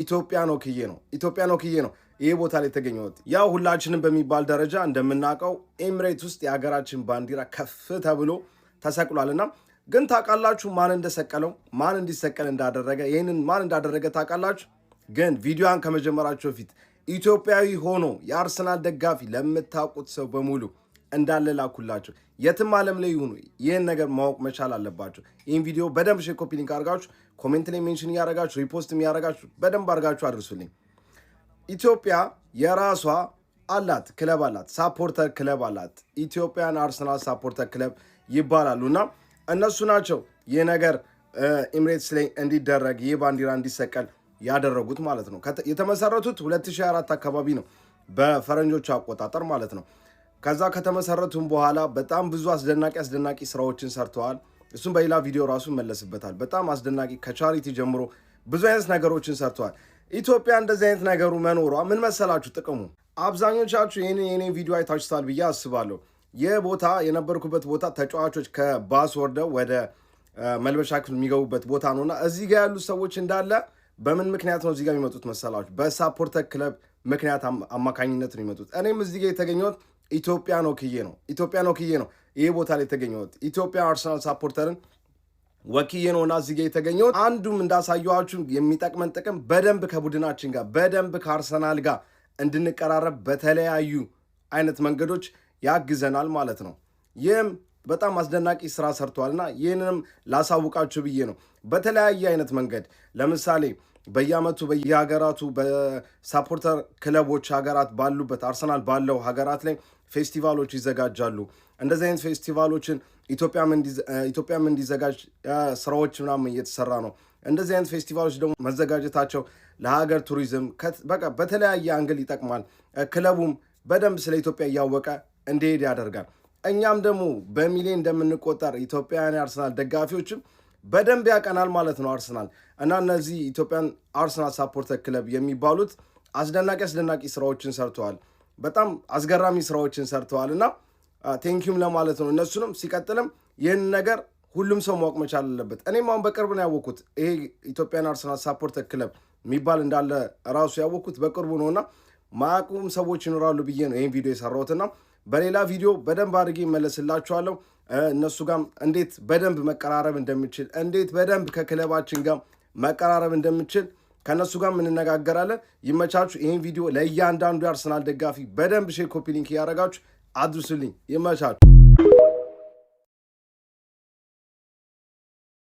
ኢትዮጵያን ወክዬ ነው ይሄ ቦታ ላይ ተገኘሁት። ያው ሁላችንም በሚባል ደረጃ እንደምናውቀው ኤሚሬት ውስጥ የሀገራችን ባንዲራ ከፍ ተብሎ ተሰቅሏልና ግን ታውቃላችሁ ማን እንደሰቀለው ማን እንዲሰቀል እንዳደረገ ይሄንን ማን እንዳደረገ ታውቃላችሁ? ግን ቪዲዮን ከመጀመራችሁ በፊት ኢትዮጵያዊ ሆኖ የአርሰናል ደጋፊ ለምታውቁት ሰው በሙሉ እንዳለ ላኩላችሁ። የትም ዓለም ላይ ይሁኑ ይህን ነገር ማወቅ መቻል አለባችሁ። ይህን ቪዲዮ በደንብ ሼር ኮፒ ሊንክ አድርጋችሁ ኮሜንት ላይ ሜንሽን እያደረጋችሁ ሪፖስት የሚያደርጋችሁ በደንብ አድርጋችሁ አድርሱልኝ። ኢትዮጵያ የራሷ አላት ክለብ አላት፣ ሳፖርተር ክለብ አላት። ኢትዮጵያን አርሰናል ሳፖርተር ክለብ ይባላሉና እነሱ ናቸው ይህ ነገር ኤሚሬትስ ላይ እንዲደረግ ይህ ባንዲራ እንዲሰቀል ያደረጉት ማለት ነው። የተመሰረቱት 2004 አካባቢ ነው በፈረንጆቹ አቆጣጠር ማለት ነው። ከዛ ከተመሰረቱም በኋላ በጣም ብዙ አስደናቂ ስራዎችን ሰርተዋል። እሱም በሌላ ቪዲዮ ራሱ መለስበታል። በጣም አስደናቂ ከቻሪቲ ጀምሮ ብዙ አይነት ነገሮችን ሰርተዋል። ኢትዮጵያ እንደዚህ አይነት ነገሩ መኖሯ ምን መሰላችሁ ጥቅሙ? አብዛኞቻችሁ የኔ ቪዲዮ አይታችሁታል ብዬ አስባለሁ። ይህ ቦታ የነበርኩበት ቦታ ተጫዋቾች ከባስ ወርደው ወደ መልበሻ ክፍል የሚገቡበት ቦታ ነውና እዚህ ጋር ያሉ ሰዎች እንዳለ በምን ምክንያት ነው እዚህ ጋር የሚመጡት መሰላችሁ? በሳፖርተር ክለብ ምክንያት አማካኝነት ነው የሚመጡት። እኔም እዚህ ጋር የተገኘሁት ኢትዮጵያን ወክዬ ነው ይሄ ቦታ ላይ የተገኘሁት። ኢትዮጵያ አርሰናል ሳፖርተርን ወክዬ ነውና እዚህ ጋር የተገኘሁት። አንዱም እንዳሳየኋችሁ የሚጠቅመን ጥቅም በደንብ ከቡድናችን ጋር በደንብ ከአርሰናል ጋር እንድንቀራረብ በተለያዩ አይነት መንገዶች ያግዘናል ማለት ነው። ይህም በጣም አስደናቂ ስራ ሰርቷልና ይህንንም ላሳውቃችሁ ብዬ ነው። በተለያየ አይነት መንገድ ለምሳሌ በየአመቱ በየሀገራቱ በሳፖርተር ክለቦች ሀገራት ባሉበት አርሰናል ባለው ሀገራት ላይ ፌስቲቫሎች ይዘጋጃሉ። እንደዚህ አይነት ፌስቲቫሎችን ኢትዮጵያም እንዲዘጋጅ ስራዎች ምናምን እየተሰራ ነው። እንደዚህ አይነት ፌስቲቫሎች ደግሞ መዘጋጀታቸው ለሀገር ቱሪዝም በቃ በተለያየ አንግል ይጠቅማል። ክለቡም በደንብ ስለ ኢትዮጵያ እያወቀ እንዲሄድ ያደርጋል። እኛም ደግሞ በሚሊዮን እንደምንቆጠር ኢትዮጵያውያን የአርሰናል ደጋፊዎችም በደንብ ያቀናል ማለት ነው አርሰናል እና እነዚህ ኢትዮጵያን አርሰናል ሳፖርተር ክለብ የሚባሉት አስደናቂ ስራዎችን ሰርተዋል። በጣም አስገራሚ ስራዎችን ሰርተዋል እና ቴንኪዩም ለማለት ነው እነሱንም። ሲቀጥልም ይህን ነገር ሁሉም ሰው ማወቅ መቻል አለበት። እኔም አሁን በቅርብ ነው ያወቅኩት ይሄ ኢትዮጵያን አርሰናል ሳፖርተር ክለብ የሚባል እንዳለ ራሱ ያወቅኩት በቅርቡ ነውና ማያውቁም ሰዎች ይኖራሉ ብዬ ነው ይህን ቪዲዮ የሰራሁትና በሌላ ቪዲዮ በደንብ አድርጌ እመለስላችኋለሁ። እነሱ ጋር እንዴት በደንብ መቀራረብ እንደምችል እንዴት በደንብ ከክለባችን ጋር መቀራረብ እንደምችል ከነሱ ጋር እንነጋገራለን። ይመቻችሁ። ይህን ቪዲዮ ለእያንዳንዱ የአርሰናል ደጋፊ በደንብ ሼር ኮፒ ሊንክ እያደረጋችሁ አድርሱልኝ። ይመቻችሁ።